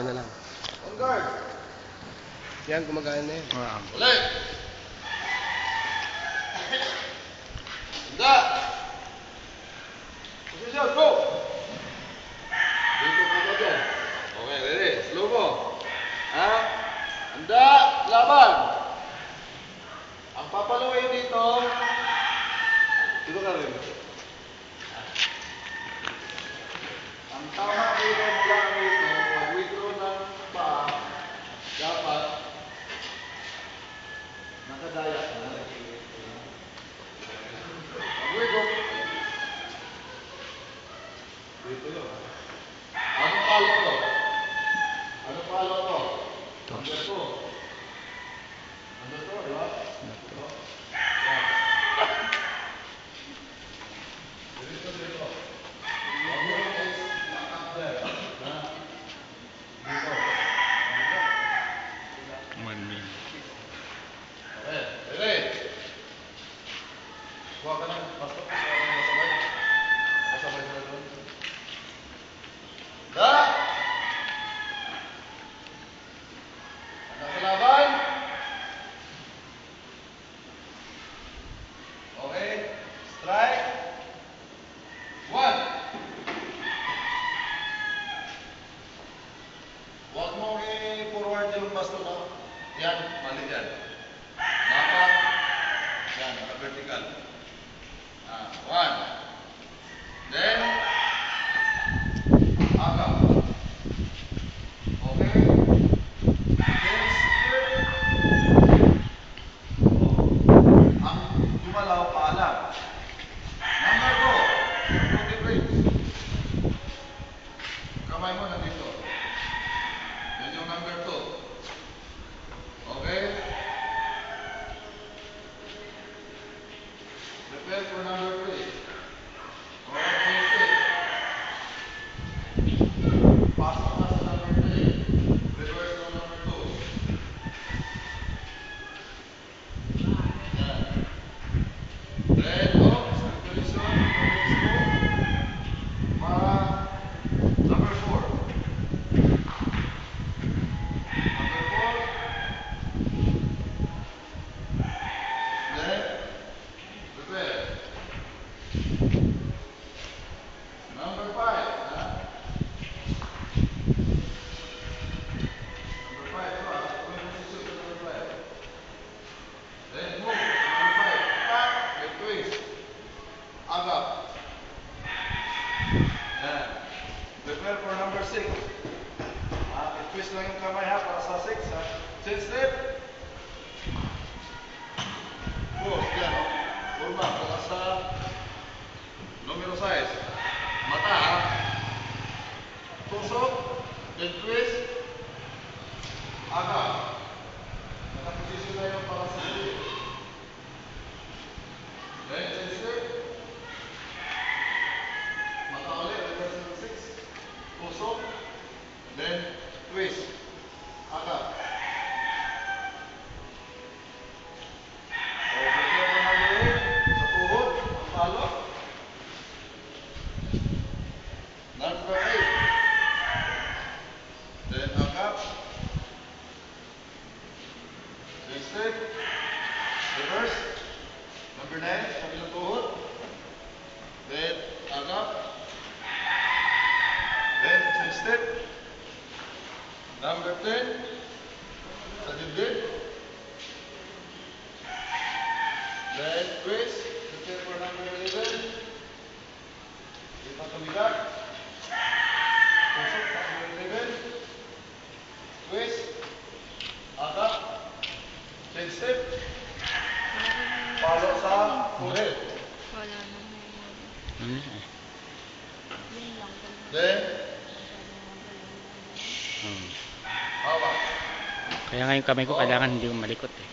Yan na lang. On guard. Yan, gumagana na yan. Ulit. Handa. Position, go. Dito po dyan. Okay, ready. Slow mo. Ha? Handa, laban. Ang papalaway dito. Dito ka rin. Ang tama dito mula dito, pag-withdraw ng paa, dapat nakadaya ka na. Pag-withdraw. Dito yun. Ano palo to? Ano palo to? Number 2. Number 2, di ba? Ito. Yan. Dito, dito. Huwag ka ng pasok sa masabay. Masabay sa doon. Da! Handa sa laban. Okay. Strike. 1. Huwag mo i-forward yung basto na. Yan, mali yan. Dapat. Yan, naka-vertical. 1. Then, agak. Okay. Then, ang gumalaw paalam. Number 2. Rotate weights. Kamay mo nandito. Yan yung number 2. Okay. Prepare for number 3. Pasok na sa number 3. Reverse to number 2. Yan. Then, circulation. Para number 4. Number 4. Then, prepare. Number 5. Number 5. Number 5. Then move. Number 5. Back. Then twist. Agap. Yan. Prepare for number 6. I-twist lang yung kamay ha para sa 6 ha. Chin step. Push. Yan o. Forma. Para sa numero 6. Mata ha. Tusok. Then twist. Agap. Nakaposisyon na yung para sa 6. Then chin step. Mata ulit. Reverse ng 6. Tusok. Then twist. Agap. Okay, po number 8. Sa tuhod. Ang palo. Number 8. Then agap. Then step. Reverse. Number 9. Kabilang tuhod. Then agap. Then chin step. Number 10. Sa dibdib. Then twist. Prepare for number 11. Lipat tumigat. Tusok. Number 11. Twist. Agap. Chin step. Palo sa forehead. Wala naman. Yun lang. Then, hawak. Kaya nga yung kamay ko kailangan hindi malikot eh.